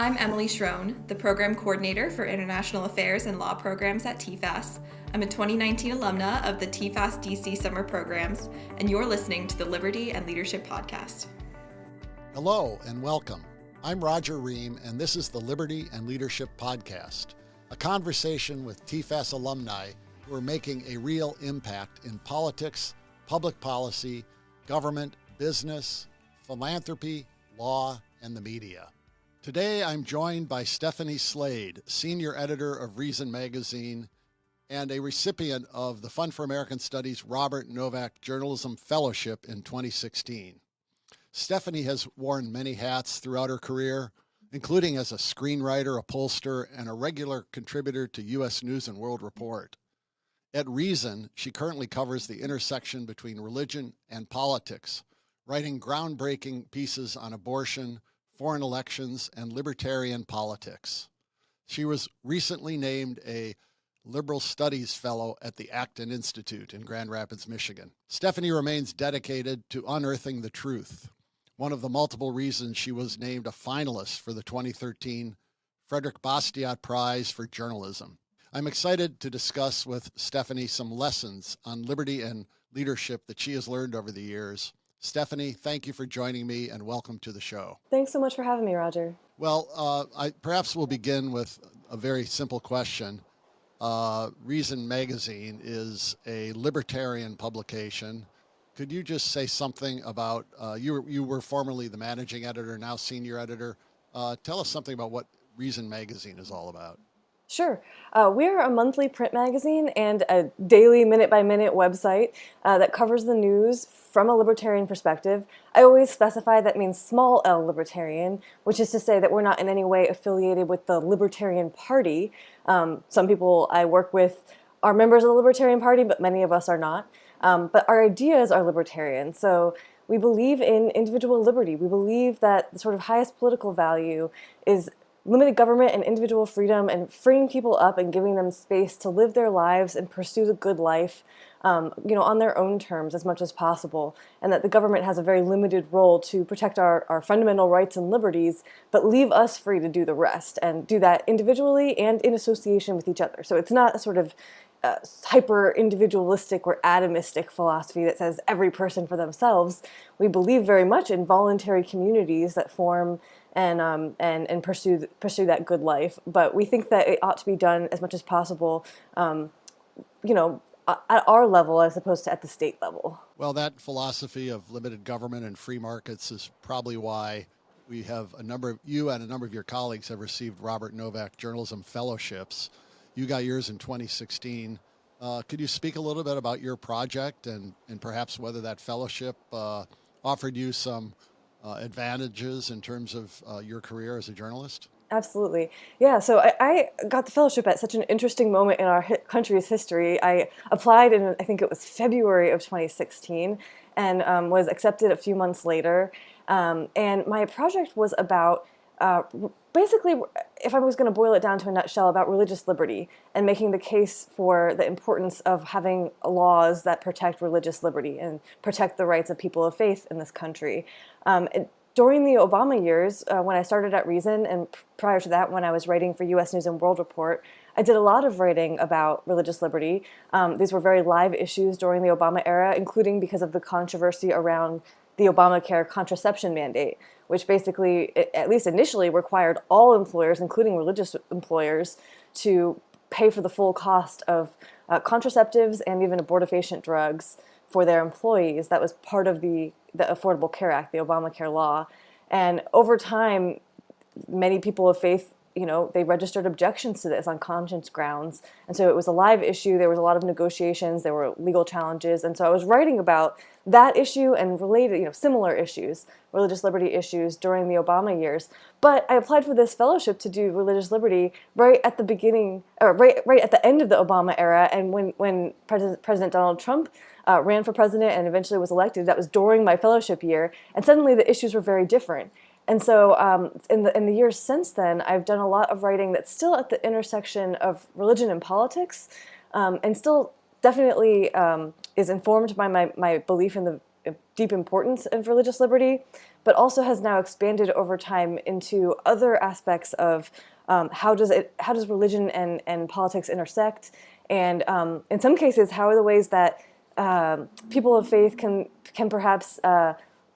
I'm Emily Schroen, the Program Coordinator for International Affairs and Law Programs at TFAS. I'm a 2019 alumna of the TFAS DC Summer Programs, and you're listening to the Liberty and Leadership Podcast. Hello and welcome. I'm Roger Ream, and this is the Liberty and Leadership Podcast, a conversation with TFAS alumni who are making a real impact in politics, public policy, government, business, philanthropy, law, and the media. Today, I'm joined by Stephanie Slade, Senior Editor of Reason Magazine and a recipient of the Fund for American Studies Robert Novak Journalism Fellowship in 2016. Stephanie has worn many hats throughout her career, including as a screenwriter, a pollster, and a regular contributor to U.S. News and World Report. At Reason, she currently covers the intersection between religion and politics, writing groundbreaking pieces on abortion, foreign elections, and libertarian politics. She was recently named a Liberal Studies Fellow at the Acton Institute in Grand Rapids, Michigan. Stephanie remains dedicated to unearthing the truth, one of the multiple reasons she was named a finalist for the 2013 Frederick Bastiat Prize for Journalism. I'm excited to discuss with Stephanie some lessons on liberty and leadership that she has learned over the years. Stephanie, thank you for joining me and welcome to the show. Thanks so much for having me, Roger. Well, perhaps we'll begin with a very simple question. Reason Magazine is a libertarian publication. Could you just say something about, you were formerly the managing editor, now senior editor. Tell us something about what Reason Magazine is all about. Sure. We're a monthly print magazine and a daily minute-by-minute website that covers the news from a libertarian perspective. I always specify that means small L libertarian, which is to say that we're not in any way affiliated with the Libertarian Party. Some people I work with are members of the Libertarian Party, but many of us are not. But our ideas are libertarian. So we believe in individual liberty. We believe that the sort of highest political value is limited government and individual freedom and freeing people up and giving them space to live their lives and pursue the good life, on their own terms as much as possible. And that the government has a very limited role to protect our fundamental rights and liberties, but leave us free to do the rest and do that individually and in association with each other. So it's not a sort of hyper-individualistic or atomistic philosophy that says every person for themselves. We believe very much in voluntary communities that form and pursue that good life. But we think that it ought to be done as much as possible, at our level as opposed to at the state level. Well, that philosophy of limited government and free markets is probably why we have you and a number of your colleagues have received Robert Novak Journalism Fellowships. You got yours in 2016. Could you speak a little bit about your project and perhaps whether that fellowship offered you some advantages in terms of your career as a journalist? Absolutely. Yeah, so I got the fellowship at such an interesting moment in our country's history. I applied in, I think it was February of 2016, and was accepted a few months later. And my project was about basically, if I was going to boil it down to a nutshell, about religious liberty and making the case for the importance of having laws that protect religious liberty and protect the rights of people of faith in this country. During the Obama years, when I started at Reason, and prior to that, when I was writing for U.S. News and World Report, I did a lot of writing about religious liberty. These were very live issues during the Obama era, including because of the controversy around the Obamacare contraception mandate, which basically, at least initially, required all employers, including religious employers, to pay for the full cost of contraceptives and even abortifacient drugs for their employees. That was part of the Affordable Care Act, the Obamacare law. And over time, many people of faith, they registered objections to this on conscience grounds. And so it was a live issue. There was a lot of negotiations. There were legal challenges. And so I was writing about that issue and related, similar issues, religious liberty issues during the Obama years. But I applied for this fellowship to do religious liberty right at the beginning, or right at the end of the Obama era. And when President Donald Trump ran for president and eventually was elected, that was during my fellowship year. And suddenly the issues were very different. And so in the years since then, I've done a lot of writing that's still at the intersection of religion and politics, and still definitely is informed by my belief in the deep importance of religious liberty, but also has now expanded over time into other aspects of how does religion and politics intersect, and in some cases, how are the ways that people of faith can perhaps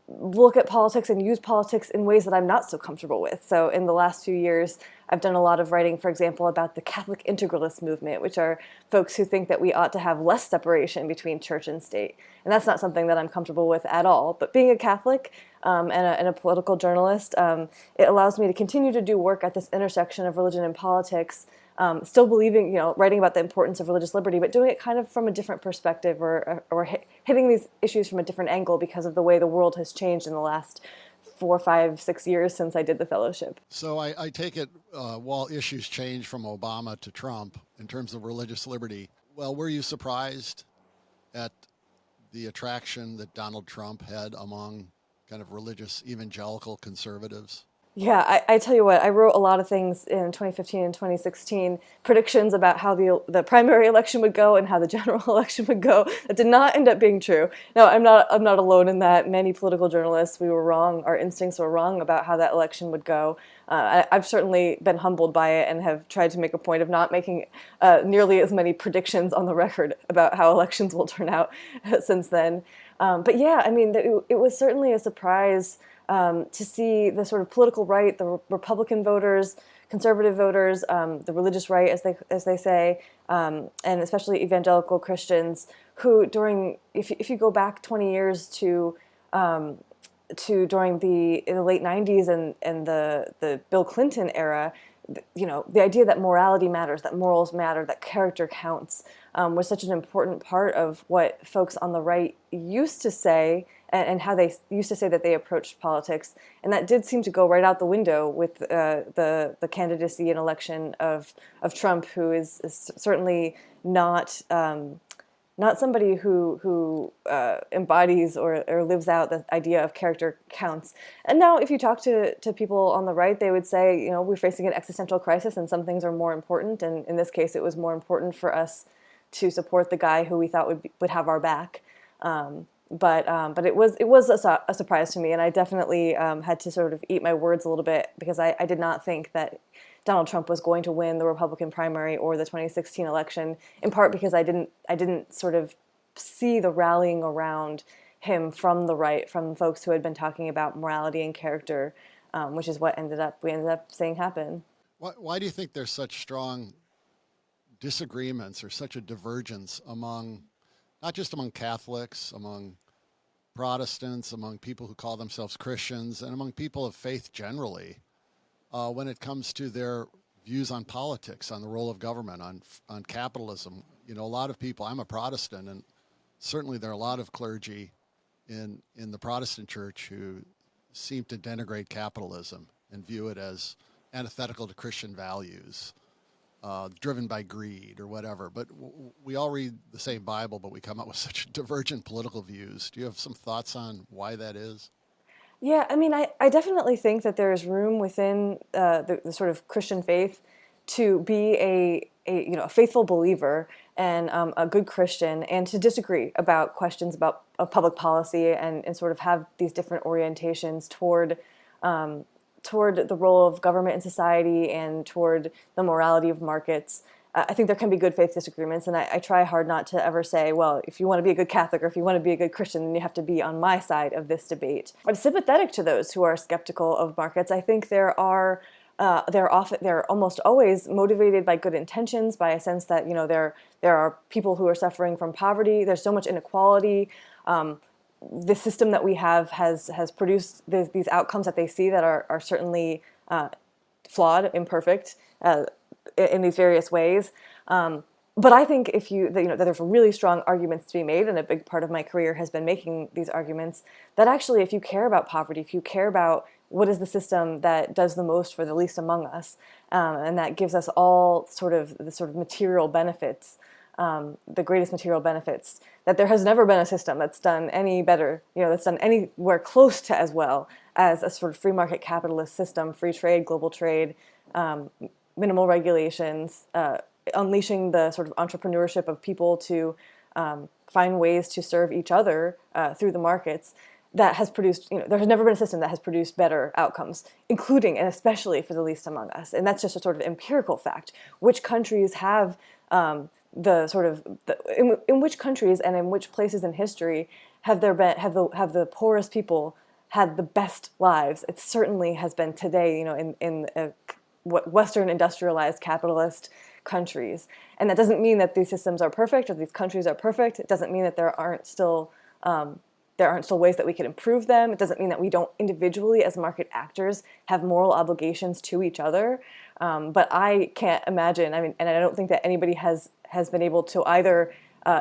look at politics and use politics in ways that I'm not so comfortable with. So in the last few years, I've done a lot of writing, for example, about the Catholic integralist movement, which are folks who think that we ought to have less separation between church and state. And that's not something that I'm comfortable with at all. But being a Catholic and a political journalist, it allows me to continue to do work at this intersection of religion and politics, still believing, writing about the importance of religious liberty, but doing it kind of from a different perspective, or hitting these issues from a different angle because of the way the world has changed in the last 4, 5, 6 years since I did the fellowship. So I take it while issues change from Obama to Trump in terms of religious liberty, well, were you surprised at the attraction that Donald Trump had among kind of religious evangelical conservatives? Yeah, I tell you what, I wrote a lot of things in 2015 and 2016, predictions about how the primary election would go and how the general election would go. That did not end up being true. No, I'm not alone in that. Many political journalists, we were wrong. Our instincts were wrong about how that election would go. I've certainly been humbled by it and have tried to make a point of not making nearly as many predictions on the record about how elections will turn out since then. But yeah, I mean, it was certainly a surprise to see the sort of political right, the Republican voters, conservative voters, the religious right, as they say, and especially evangelical Christians, who if you go back 20 years to during in the late 90s and the Bill Clinton era, the idea that morality matters, that morals matter, that character counts, was such an important part of what folks on the right used to say, and how they used to say that they approached politics. And that did seem to go right out the window with the candidacy and election of Trump, who is certainly not somebody who embodies or lives out the idea of character counts. And now if you talk to people on the right, they would say, we're facing an existential crisis and some things are more important. And in this case, it was more important for us to support the guy who we thought would have our back. But it was a surprise to me, and I definitely had to sort of eat my words a little bit, because I did not think that Donald Trump was going to win the Republican primary or the 2016 election, in part because I didn't sort of see the rallying around him from the right, from folks who had been talking about morality and character, which is what we ended up seeing happen. Why do you think there's such strong disagreements or such a divergence not just among Catholics, among Protestants, among people who call themselves Christians, and among people of faith generally, when it comes to their views on politics, on the role of government, on capitalism? A lot of people, I'm a Protestant, and certainly there are a lot of clergy in the Protestant church who seem to denigrate capitalism and view it as antithetical to Christian values, driven by greed or whatever. But we all read the same Bible, but we come up with such divergent political views. Do you have some thoughts on why that is? Yeah, I mean, I definitely think that there is room within the sort of Christian faith to be a faithful believer and a good Christian, and to disagree about questions of public policy, and sort of have these different orientations toward the role of government in society and toward the morality of markets. I think there can be good faith disagreements, and I try hard not to ever say, well, if you want to be a good Catholic or if you want to be a good Christian, then you have to be on my side of this debate. I'm sympathetic to those who are skeptical of markets. I think they're almost always motivated by good intentions, by a sense that there are people who are suffering from poverty. There's so much inequality. The system that we have has produced these outcomes that they see that are certainly flawed, imperfect, in these various ways. But I think that there's really strong arguments to be made, and a big part of my career has been making these arguments, that actually if you care about poverty, if you care about what is the system that does the most for the least among us, and that gives us all the material benefits, the greatest material benefits, that there has never been a system that's done any better, that's done anywhere close to as well as a sort of free market capitalist system, free trade, global trade, minimal regulations, unleashing the sort of entrepreneurship of people to find ways to serve each other through the markets. that has produced, there has never been a system that has produced better outcomes, including and especially for the least among us. And that's just a sort of empirical fact. Which countries have in which countries and in which places in history have the poorest people had the best lives? It certainly has been today, in Western industrialized capitalist countries. And that doesn't mean that these systems are perfect or these countries are perfect. It doesn't mean that there aren't still ways that we can improve them. It doesn't mean that we don't individually, as market actors, have moral obligations to each other. But I can't imagine, and I don't think that anybody has been able to either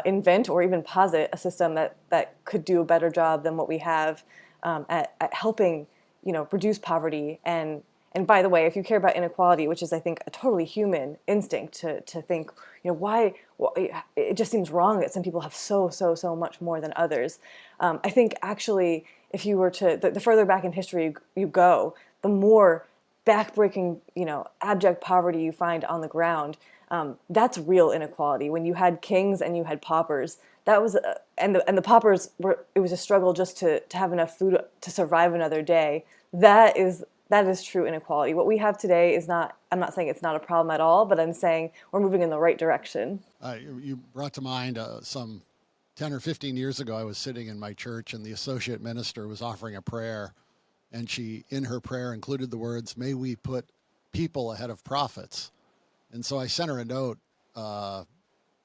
invent or even posit a system that could do a better job than what we have at helping, reduce poverty. And by the way, if you care about inequality, which is, I think, a totally human instinct to think, why it just seems wrong that some people have so much more than others. I think actually, if you were to, the further back in history you go, the more backbreaking, abject poverty you find on the ground. That's real inequality. When you had kings and you had paupers, that was, and the paupers it was a struggle just to have enough food to survive another day. That is true inequality. What we have today is not, I'm not saying it's not a problem at all, but I'm saying we're moving in the right direction. You brought to mind some 10 or 15 years ago, I was sitting in my church and the associate minister was offering a prayer, and she, in her prayer, included the words, "May we put people ahead of profits." And so I sent her a note,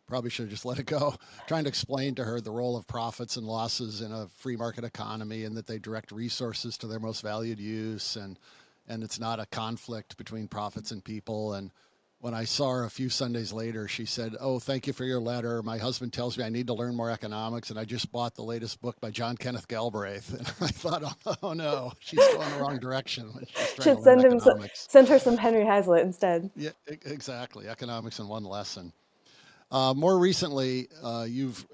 probably should have just let it go, trying to explain to her the role of profits and losses in a free market economy, and that they direct resources to their most valued use, and it's not a conflict between profits and people. And when I saw her a few Sundays later, she said, "Oh, thank you for your letter. My husband tells me I need to learn more economics, and I just bought the latest book by John Kenneth Galbraith." And I thought, oh no, she's going the wrong direction when she's trying to learn economics. Send her some Henry Hazlitt instead. Yeah, exactly. Economics in one lesson. More recently, you've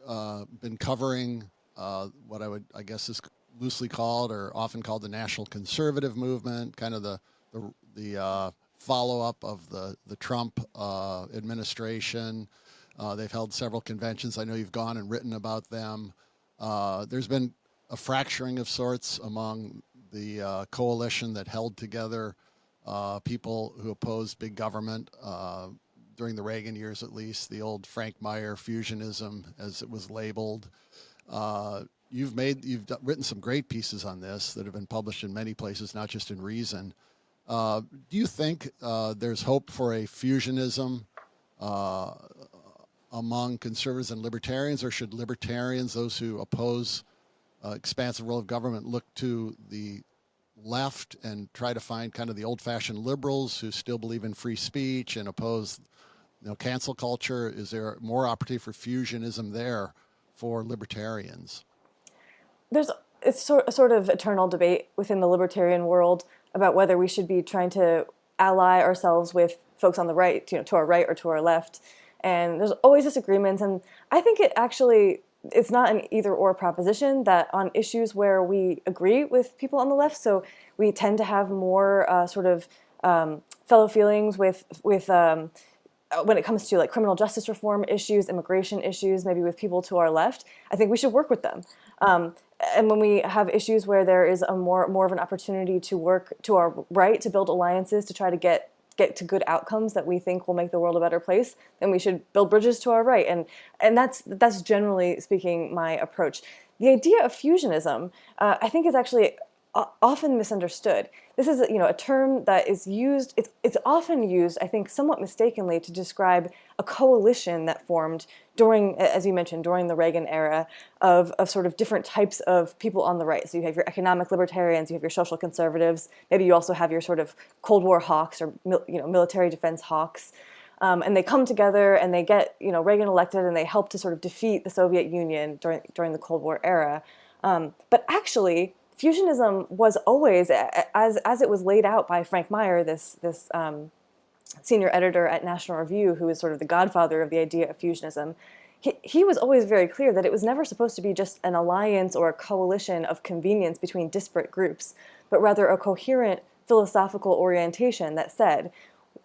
been covering what I guess is loosely called or often called the national conservative movement, kind of the follow-up of the Trump administration. They've held several conventions. I know you've gone and written about them. There's been a fracturing of sorts among the coalition that held together people who opposed big government during the Reagan years, at least, the old Frank Meyer fusionism, as it was labeled. You've written some great pieces on this that have been published in many places, not just in Reason. Do you think there's hope for a fusionism among conservatives and libertarians, or should libertarians, those who oppose expansive role of government, look to the left and try to find kind of the old-fashioned liberals who still believe in free speech and oppose, cancel culture? Is there more opportunity for fusionism there for libertarians? It's sort of eternal debate within the libertarian world about whether we should be trying to ally ourselves with folks on the right, to our right or to our left. And there's always disagreements. And I think it's not an either or proposition, that on issues where we agree with people on the left, so we tend to have more fellow feelings with when it comes to like criminal justice reform issues, immigration issues, maybe with people to our left, I think we should work with them. And when we have issues where there is a more of an opportunity to work to our right, to build alliances, to try to get to good outcomes that we think will make the world a better place, then we should build bridges to our right. And that's generally speaking my approach. The idea of fusionism, I think, is actually often misunderstood. This is a term that is used, it's often used, I think, somewhat mistakenly, to describe a coalition that formed during, as you mentioned, during the Reagan era of sort of different types of people on the right. So you have your economic libertarians, you have your social conservatives, maybe you also have your sort of Cold War hawks or military defense hawks. And they come together and they get Reagan elected, and they help to sort of defeat the Soviet Union during the Cold War era. But actually, fusionism was always, as it was laid out by Frank Meyer, this senior editor at National Review, who is sort of the godfather of the idea of fusionism. He was always very clear that it was never supposed to be just an alliance or a coalition of convenience between disparate groups, but rather a coherent philosophical orientation that said,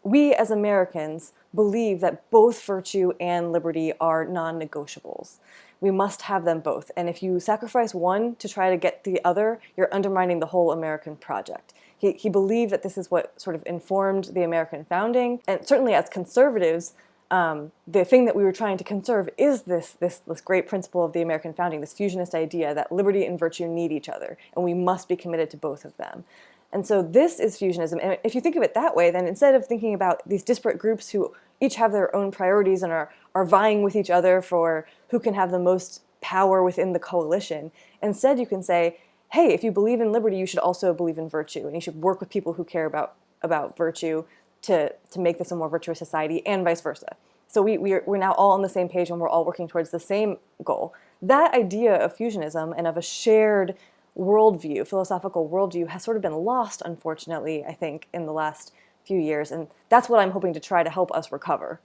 we as Americans believe that both virtue and liberty are non-negotiables. we must have them both. And if you sacrifice one to try to get the other, you're undermining the whole American project. He believed that this is what sort of informed the American founding. And certainly as conservatives, the thing that we were trying to conserve is this great principle of the American founding, this fusionist idea that liberty and virtue need each other, and we must be committed to both of them. And so this is fusionism. And if you think of it that way, then instead of thinking about these disparate groups who each have their own priorities and are vying with each other for who can have the most power within the coalition, instead you can say, hey, if you believe in liberty, you should also believe in virtue, and you should work with people who care about virtue to make this a more virtuous society, and vice versa. So we're now all on the same page, and we're all working towards the same goal. That idea of fusionism and of a shared worldview, philosophical worldview, has sort of been lost, unfortunately, I think, in the last few years, and that's what I'm hoping to try to help us recover.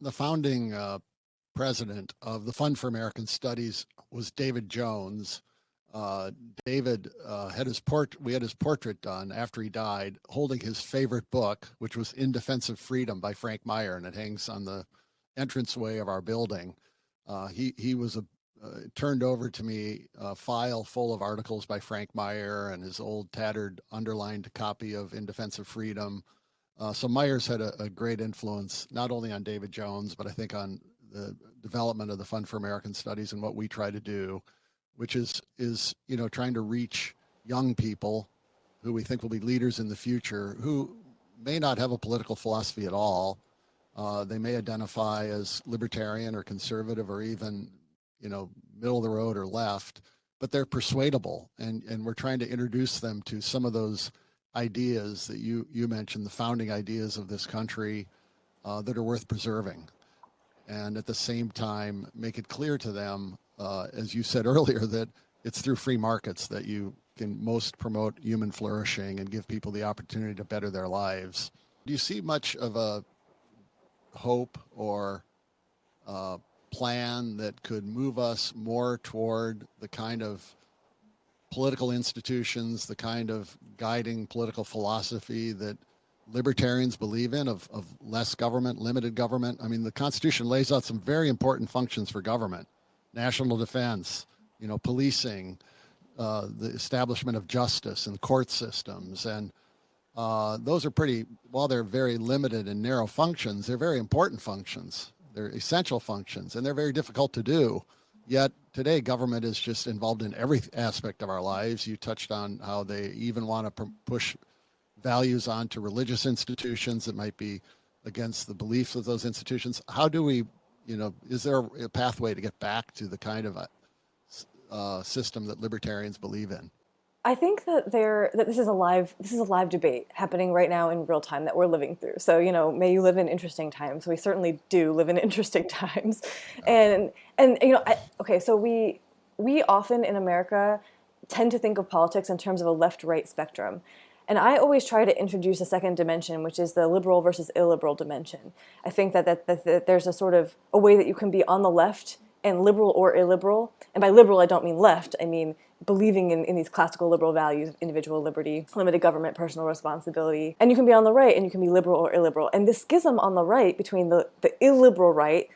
The founding president of the Fund for American Studies was David Jones. David we had his portrait done after he died, holding his favorite book, which was In Defense of Freedom by Frank Meyer, and it hangs on the entranceway of our building. He was turned over to me a file full of articles by Frank Meyer and his old tattered underlined copy of In Defense of Freedom. So Meyer's had a great influence, not only on David Jones, but I think on the development of the Fund for American Studies and what we try to do, which is trying to reach young people who we think will be leaders in the future, who may not have a political philosophy at all. They may identify as libertarian or conservative or even, middle of the road or left, but they're persuadable. And we're trying to introduce them to some of those ideas that you mentioned, the founding ideas of this country that are worth preserving. And at the same time, make it clear to them, as you said earlier, that it's through free markets that you can most promote human flourishing and give people the opportunity to better their lives. Do you see much of a hope or plan that could move us more toward the kind of political institutions, the kind of guiding political philosophy that libertarians believe in, of less government, limited government? I mean, the Constitution lays out some very important functions for government: national defense, policing, the establishment of justice and court systems. And those are while they're very limited and narrow functions, they're very important functions. They're essential functions, and they're very difficult to do. Yet today, government is just involved in every aspect of our lives. You touched on how they even want to push values onto religious institutions that might be against the beliefs of those institutions. How do we, is there a pathway to get back to the kind of system that libertarians believe in? I think that this is a live debate happening right now in real time that we're living through. So, may you live in interesting times. We certainly do live in interesting times. And so we often in America tend to think of politics in terms of a left-right spectrum. And I always try to introduce a second dimension, which is the liberal versus illiberal dimension. I think that there's a sort of a way that you can be on the left and liberal or illiberal. And by liberal, I don't mean left. I mean believing in these classical liberal values of individual liberty, limited government, personal responsibility. And you can be on the right and you can be liberal or illiberal. And this schism on the right between the illiberal right,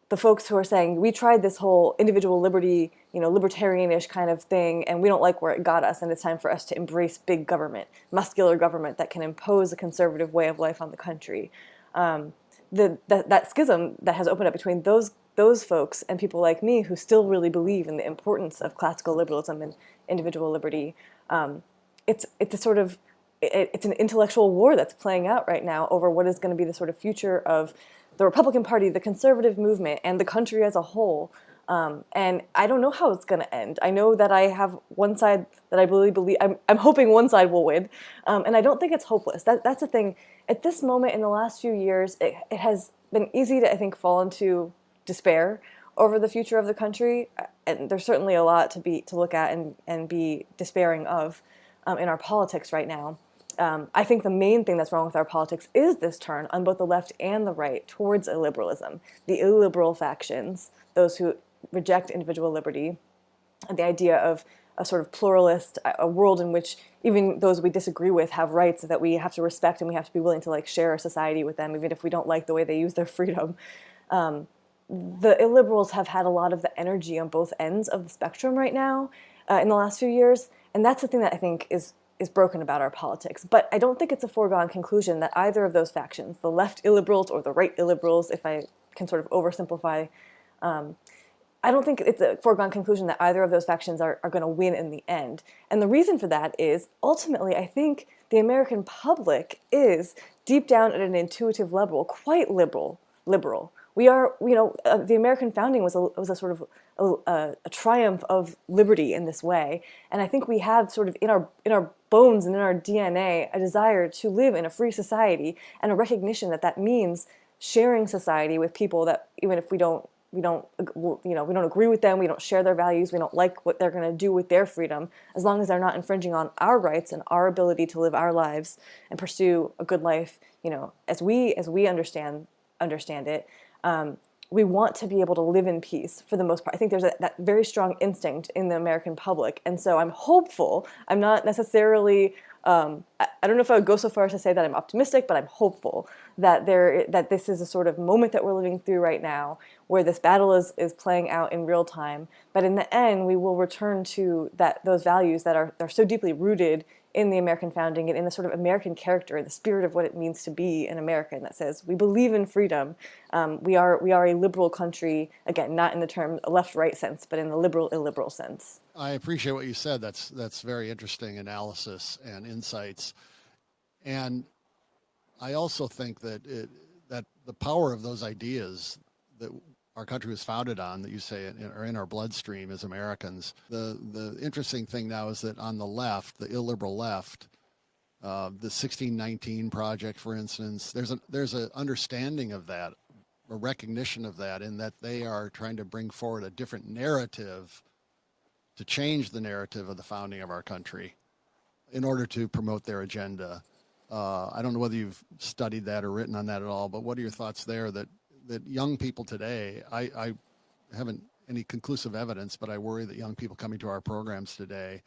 the folks who are saying, we tried this whole individual liberty, libertarianish kind of thing, and we don't like where it got us, and it's time for us to embrace big government, muscular government that can impose a conservative way of life on the country. That schism that has opened up between those folks and people like me who still really believe in the importance of classical liberalism and individual liberty, it's an intellectual war that's playing out right now over what is going to be the sort of future of the Republican Party, the conservative movement, and the country as a whole. And I don't know how it's going to end. I know that I have one side that I really believe, I'm hoping one side will win, and I don't think it's hopeless. That's the thing. At this moment in the last few years, it has been easy to, I think, fall into despair over the future of the country, and there's certainly a lot to look at and be despairing of in our politics right now. I think the main thing that's wrong with our politics is this turn on both the left and the right towards illiberalism. The illiberal factions, those who reject individual liberty, and the idea of a sort of pluralist, a world in which even those we disagree with have rights that we have to respect, and we have to be willing to share a society with them, even if we don't like the way they use their freedom. the illiberals have had a lot of the energy on both ends of the spectrum right now in the last few years, and that's the thing that I think is broken about our politics. But I don't think it's a foregone conclusion that either of those factions, the left illiberals or the right illiberals, if I can sort of oversimplify, I don't think it's a foregone conclusion that either of those factions are going to win in the end. And the reason for that is, ultimately, I think the American public is, deep down at an intuitive level, quite liberal. We are, the American founding was a sort of a triumph of liberty in this way. And I think we have sort of in our bones and in our DNA a desire to live in a free society, and a recognition that that means sharing society with people that, even if we don't agree with them, we don't share their values, we don't like what they're going to do with their freedom, as long as they're not infringing on our rights and our ability to live our lives and pursue a good life, as we understand it. We want to be able to live in peace for the most part. I think there's that very strong instinct in the American public, and so I'm hopeful. I'm not necessarily. I don't know if I would go so far as to say that I'm optimistic, but I'm hopeful that this is a sort of moment that we're living through right now, where this battle is playing out in real time. But in the end, we will return to those values that are so deeply rooted in the American founding and in the sort of American character, the spirit of what it means to be an American, that says we believe in freedom. We are a liberal country, again, not in the term left-right sense, but in the liberal-illiberal sense. I appreciate what you said. That's very interesting analysis and insights. And I also think that that the power of those ideas that our country was founded on, that you say are in our bloodstream as Americans. The interesting thing now is that on the left, the illiberal left, the 1619 Project, for instance, there's an understanding of that, a recognition of that, in that they are trying to bring forward a different narrative to change the narrative of the founding of our country in order to promote their agenda. I don't know whether you've studied that or written on that at all, but what are your thoughts there, that young people today, I haven't any conclusive evidence, but I worry that young people coming to our programs today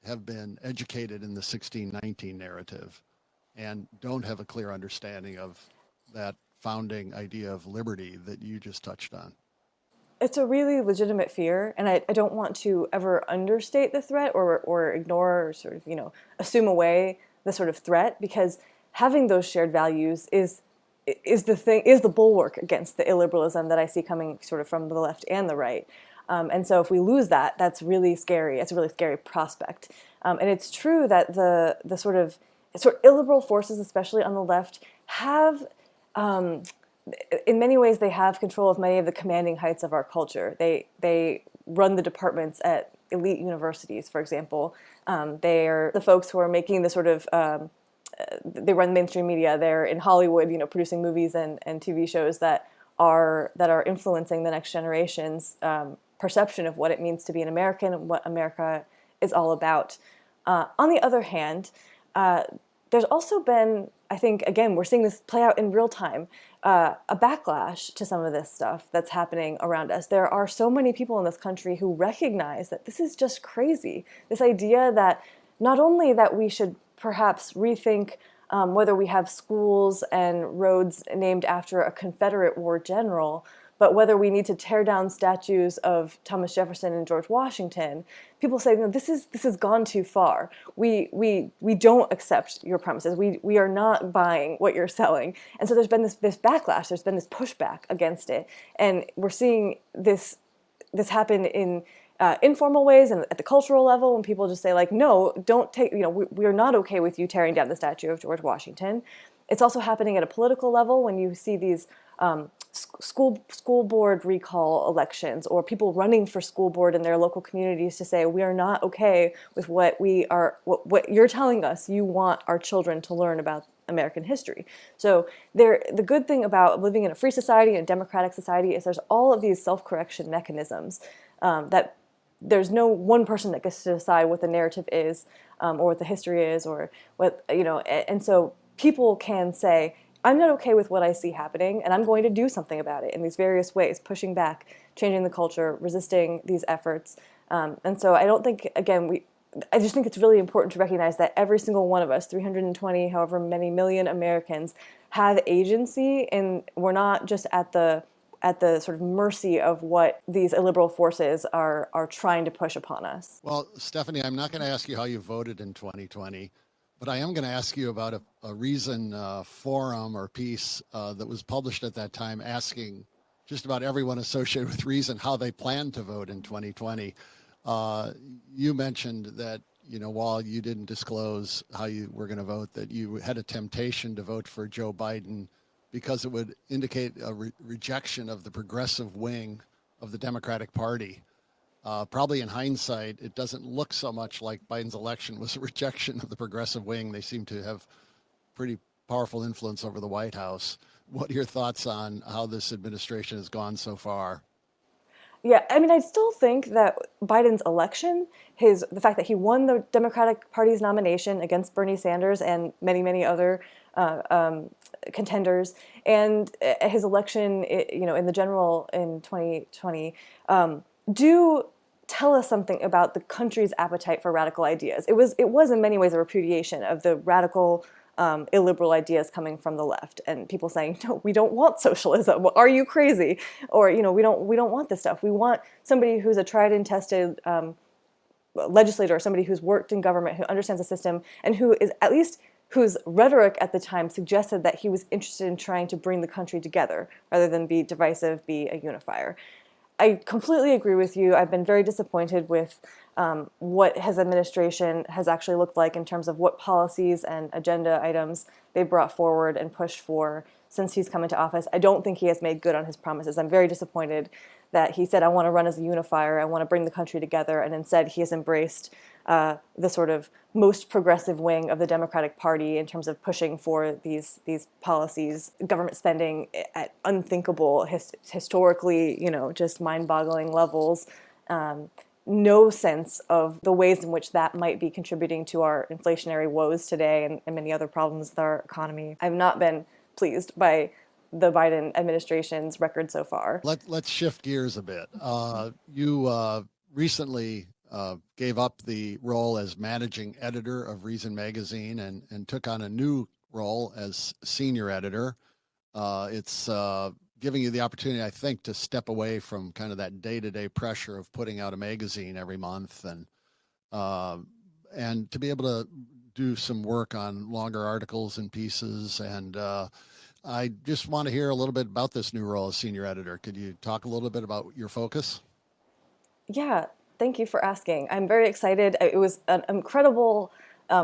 have been educated in the 1619 narrative and don't have a clear understanding of that founding idea of liberty that you just touched on? It's a really legitimate fear, and I don't want to ever understate the threat or ignore or sort of, assume away the sort of threat, because having those shared values is the bulwark against the illiberalism that I see coming sort of from the left and the right. And so if we lose that, that's really scary. It's a really scary prospect. And it's true that the sort of illiberal forces, especially on the left, have, in many ways, they have control of many of the commanding heights of our culture. They run the departments at elite universities, for example. They are the folks who are making the sort of they run mainstream media. They're in Hollywood, producing movies and TV shows that are influencing the next generation's perception of what it means to be an American and what America is all about. On the other hand, there's also been, I think, again, we're seeing this play out in real time, a backlash to some of this stuff that's happening around us. There are so many people in this country who recognize that this is just crazy. This idea that not only that we should perhaps rethink whether we have schools and roads named after a Confederate war general, but whether we need to tear down statues of Thomas Jefferson and George Washington. People say, this has gone too far. We don't accept your premises. We are not buying what you're selling. And so there's been this backlash. There's been this pushback against it, and we're seeing this happen in informal ways and at the cultural level, when people just say, no, don't take, we're not okay with you tearing down the statue of George Washington. It's also happening at a political level when you see these school board recall elections, or people running for school board in their local communities to say, we are not okay with what you're telling us you want our children to learn about American history. So the good thing about living in a free society and a democratic society is there's all of these self-correction mechanisms that there's no one person that gets to decide what the narrative is, or what the history is, or what, and so people can say, I'm not okay with what I see happening, and I'm going to do something about it in these various ways, pushing back, changing the culture, resisting these efforts. And so I don't think, again, I just think it's really important to recognize that every single one of us, 320, however many million Americans, have agency, and we're not just at the at the sort of mercy of what these illiberal forces are trying to push upon us. Well, Stephanie, I'm not going to ask you how you voted in 2020, but I am going to ask you about a Reason forum or piece that was published at that time asking just about everyone associated with Reason how they plan to vote in 2020. You mentioned that, while you didn't disclose how you were going to vote, that you had a temptation to vote for Joe Biden because it would indicate a rejection of the progressive wing of the Democratic Party. Probably in hindsight, it doesn't look so much like Biden's election was a rejection of the progressive wing. They seem to have pretty powerful influence over the White House. What are your thoughts on how this administration has gone so far? Yeah, I mean, I still think that Biden's election, the fact that he won the Democratic Party's nomination against Bernie Sanders and many, many other contenders, and his election, in the general in 2020, do tell us something about the country's appetite for radical ideas. It was in many ways a repudiation of the radical illiberal ideas coming from the left, and people saying, no, we don't want socialism. Are you crazy? Or, we don't want this stuff. We want somebody who's a tried and tested legislator, or somebody who's worked in government, who understands the system, and whose rhetoric at the time suggested that he was interested in trying to bring the country together rather than be divisive, be a unifier. I completely agree with you. I've been very disappointed with what his administration has actually looked like in terms of what policies and agenda items they brought forward and pushed for since he's come into office. I don't think he has made good on his promises. I'm very disappointed that he said, I want to run as a unifier, I want to bring the country together, and instead he has embraced the sort of most progressive wing of the Democratic Party in terms of pushing for these policies, government spending at unthinkable, historically, just mind-boggling levels. No sense of the ways in which that might be contributing to our inflationary woes today and many other problems with our economy. I've not been pleased by the Biden administration's record so far. Let's shift gears a bit. You recently gave up the role as managing editor of Reason magazine and took on a new role as senior editor. It's giving you the opportunity, I think, to step away from kind of that day-to-day pressure of putting out a magazine every month and to be able to do some work on longer articles and pieces. And I just want to hear a little bit about this new role as senior editor. Could you talk a little bit about your focus? Yeah, thank you for asking. I'm very excited. It was an incredible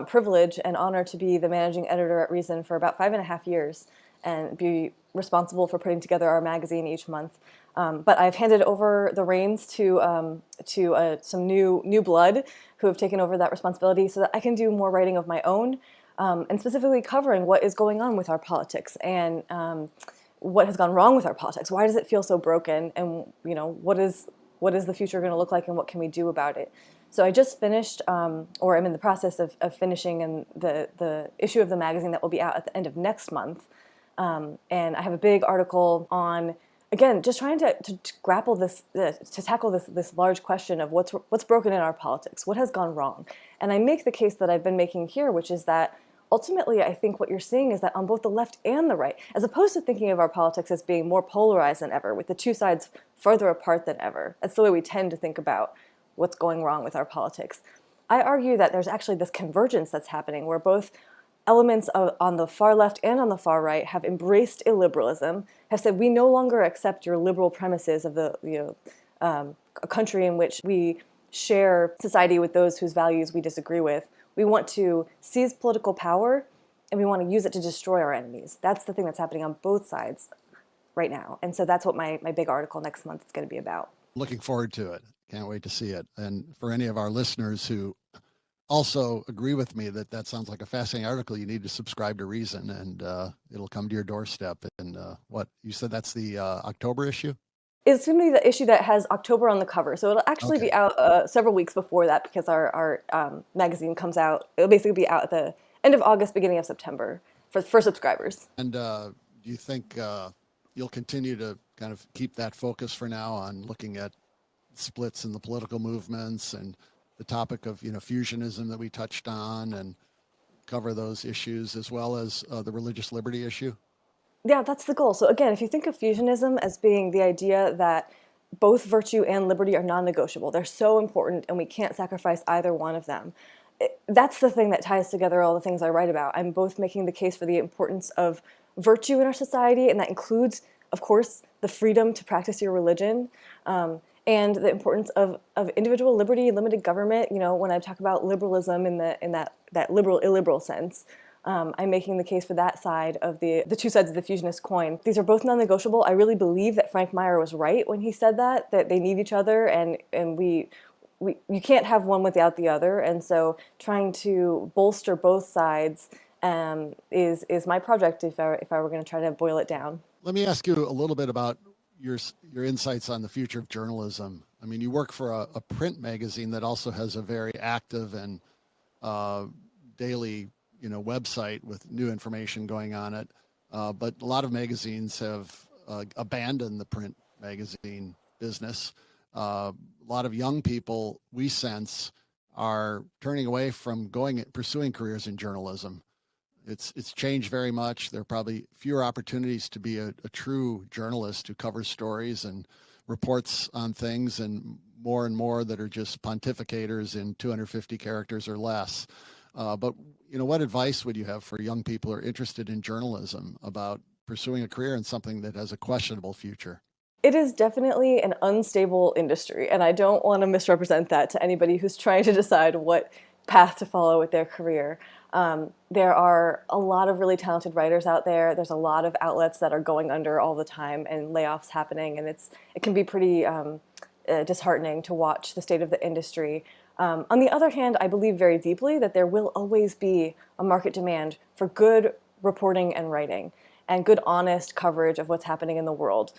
privilege and honor to be the managing editor at Reason for about 5.5 years and be responsible for putting together our magazine each month. But I've handed over the reins to some new blood who have taken over that responsibility so that I can do more writing of my own, and specifically covering what is going on with our politics and what has gone wrong with our politics. Why does it feel so broken? And what is the future going to look like, and what can we do about it? So I just finished, or I'm in the process of finishing the issue of the magazine that will be out at the end of next month. And I have a big article on, again, just trying to grapple to tackle this large question of what's broken in our politics, what has gone wrong. And I make the case that I've been making here, which is that ultimately I think what you're seeing is that on both the left and the right, as opposed to thinking of our politics as being more polarized than ever, with the two sides further apart than ever, that's the way we tend to think about what's going wrong with our politics. I argue that there's actually this convergence that's happening where both elements on the far left and on the far right have embraced illiberalism, have said we no longer accept your liberal premises of a country in which we share society with those whose values we disagree with. We want to seize political power, and we want to use it to destroy our enemies. That's the thing that's happening on both sides right now. And so that's what my big article next month is going to be about. Looking forward to it. Can't wait to see it. And for any of our listeners who also agree with me that sounds like a fascinating article, you need to subscribe to Reason, and it'll come to your doorstep. And what you said, that's the October issue? It's going to be the issue that has October on the cover. So it'll actually be out several weeks before that, because our magazine comes out. It'll basically be out at the end of August, beginning of September for subscribers. And do you think you'll continue to kind of keep that focus for now on looking at splits in the political movements and the topic of fusionism that we touched on, and cover those issues as well as the religious liberty issue? Yeah, that's the goal. So again, if you think of fusionism as being the idea that both virtue and liberty are non-negotiable, they're so important and we can't sacrifice either one of them. That's the thing that ties together all the things I write about. I'm both making the case for the importance of virtue in our society, and that includes, of course, the freedom to practice your religion, and the importance of individual liberty, limited government. You know, when I talk about liberalism in that liberal illiberal sense, I'm making the case for that side of the two sides of the fusionist coin. These are both non-negotiable. I really believe that Frank Meyer was right when he said that they need each other, and you can't have one without the other. And so trying to bolster both sides is my project if I were going to try to boil it down. Let me ask you a little bit about your insights on the future of journalism. I mean, you work for a print magazine that also has a very active and daily, website with new information going on it. But a lot of magazines have abandoned the print magazine business. A lot of young people, we sense, are turning away from pursuing careers in journalism. It's changed very much. There are probably fewer opportunities to be a true journalist who covers stories and reports on things, and more that are just pontificators in 250 characters or less. But what advice would you have for young people who are interested in journalism about pursuing a career in something that has a questionable future? It is definitely an unstable industry, and I don't want to misrepresent that to anybody who's trying to decide what path to follow with their career. There are a lot of really talented writers out there. There's a lot of outlets that are going under all the time and layoffs happening, and it can be pretty disheartening to watch the state of the industry. On the other hand, I believe very deeply that there will always be a market demand for good reporting and writing, and good, honest coverage of what's happening in the world,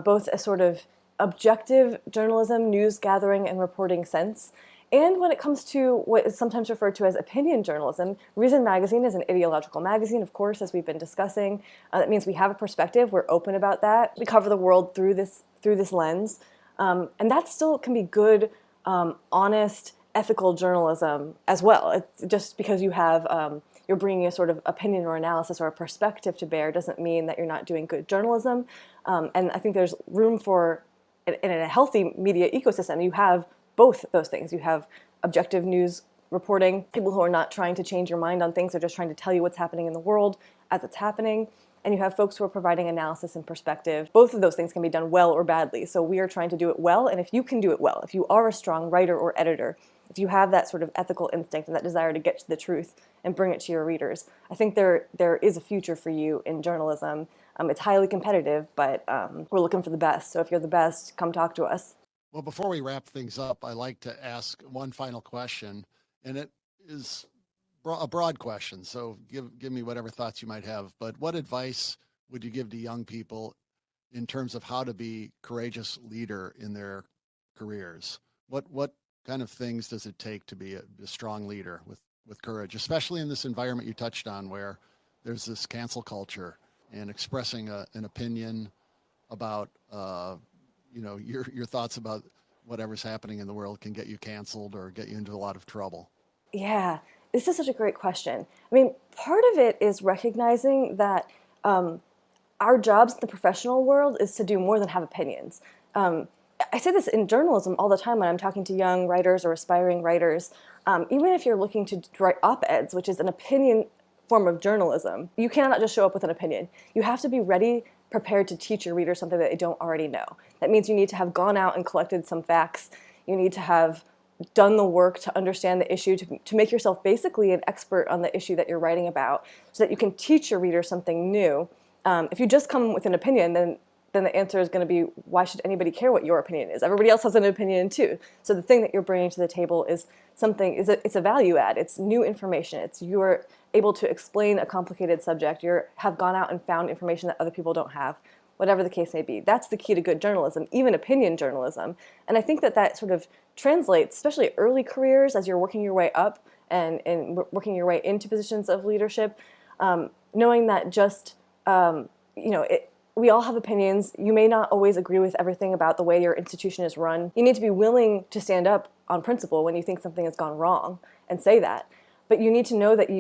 both a sort of objective journalism, news gathering and reporting sense, and when it comes to what is sometimes referred to as opinion journalism. Reason Magazine is an ideological magazine, of course, as we've been discussing. That means we have a perspective, we're open about that, we cover the world through this lens, and that still can be good, honest, ethical journalism as well. It's just because you're bringing a sort of opinion or analysis or a perspective to bear doesn't mean that you're not doing good journalism. And I think there's room for, in a healthy media ecosystem, you have both those things. You have objective news reporting, people who are not trying to change your mind on things, they're just trying to tell you what's happening in the world as it's happening. And you have folks who are providing analysis and perspective. Both of those things can be done well or badly. So we are trying to do it well, and if you can do it well, if you are a strong writer or editor, if you have that sort of ethical instinct and that desire to get to the truth and bring it to your readers, I think there is a future for you in journalism. It's highly competitive, but we're looking for the best. So if you're the best, come talk to us. Well, before we wrap things up, I like to ask one final question, and it is a broad question. So give me whatever thoughts you might have. But what advice would you give to young people in terms of how to be courageous leader in their careers? What kind of things does it take to be a strong leader with courage, especially in this environment you touched on where there's this cancel culture and expressing an opinion about your thoughts about whatever's happening in the world can get you canceled or get you into a lot of trouble? Yeah, this is such a great question. I mean, part of it is recognizing that our jobs in the professional world is to do more than have opinions. I say this in journalism all the time when I'm talking to young writers or aspiring writers. Even if you're looking to write op-eds, which is an opinion form of journalism, you cannot just show up with an opinion. You have to be ready, prepared to teach your readers something that they don't already know. That means you need to have gone out and collected some facts. You need to have done the work to understand the issue, to make yourself basically an expert on the issue that you're writing about, so that you can teach your readers something new. If you just come with an opinion, then the answer is going to be, why should anybody care what your opinion is? Everybody else has an opinion too. So the thing that you're bringing to the table is it's a value add. It's new information. You're able to explain a complicated subject. You have gone out and found information that other people don't have, whatever the case may be. That's the key to good journalism, even opinion journalism. And I think that sort of translates, especially early careers, as you're working your way up and working your way into positions of leadership, knowing that just, we all have opinions. You may not always agree with everything about the way your institution is run. You need to be willing to stand up on principle when you think something has gone wrong and say that. But you need to know that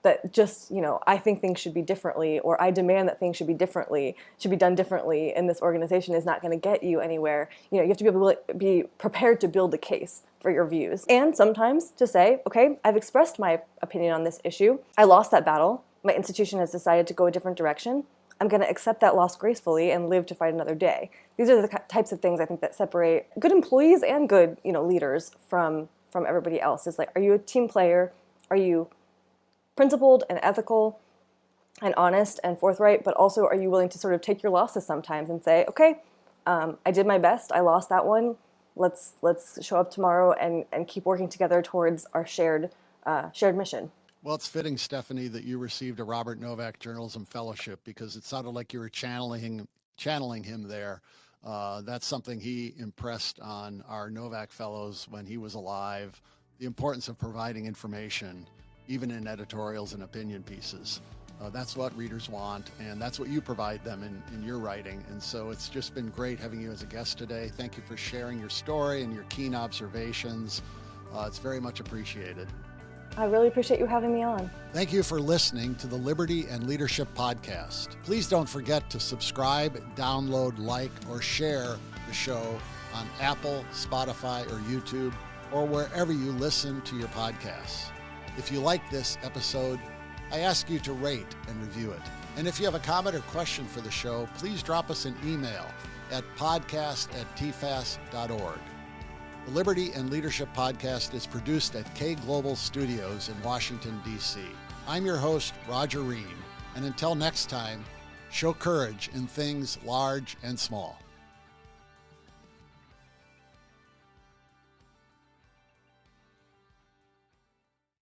that just, I think things should be differently, or I demand that things should be done differently in this organization is not going to get you anywhere. You have to be able to be prepared to build a case for your views. And sometimes to say, okay, I've expressed my opinion on this issue. I lost that battle. My institution has decided to go a different direction. I'm going to accept that loss gracefully and live to fight another day. These are the types of things I think that separate good employees and good, leaders from everybody else. Is like, are you a team player? Are you principled and ethical and honest and forthright, but also are you willing to sort of take your losses sometimes and say, okay, I did my best, I lost that one, let's show up tomorrow and keep working together towards our shared mission. Well, it's fitting, Stephanie, that you received a Robert Novak Journalism Fellowship, because it sounded like you were channeling him there. That's something he impressed on our Novak Fellows when he was alive, the importance of providing information, even in editorials and opinion pieces. That's what readers want, and that's what you provide them in your writing. And so it's just been great having you as a guest today. Thank you for sharing your story and your keen observations. It's very much appreciated. I really appreciate you having me on. Thank you for listening to the Liberty and Leadership Podcast. Please don't forget to subscribe, download, like, or share the show on Apple, Spotify, or YouTube, or wherever you listen to your podcasts. If you like this episode, I ask you to rate and review it. And if you have a comment or question for the show, please drop us an email at podcast@tfas.org. The Liberty and Leadership Podcast is produced at K Global Studios in Washington, D.C. I'm your host, Roger Ream, and until next time, show courage in things large and small.